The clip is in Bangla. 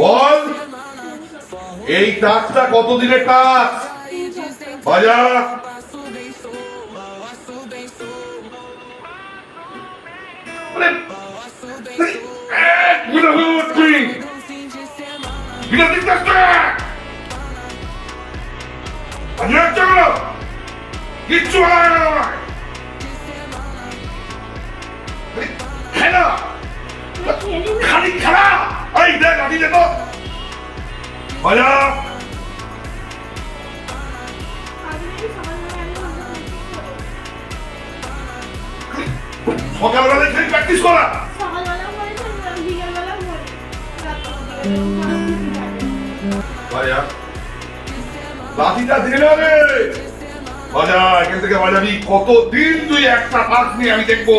বল, এই টাচটা কতদিনের টাচ? বাজা। কিচ্ছু খেলা খালি খেলা। এই দেখ আমি দেখো বাজা। সকালবেলা খেলে প্র্যাকটিস করা। বাজা লাঠিটা দিলে হবে। বাজা, এখান থেকে বাজাবি। কতদিন তুই একটা পাস নিয়ে আমি দেখবো।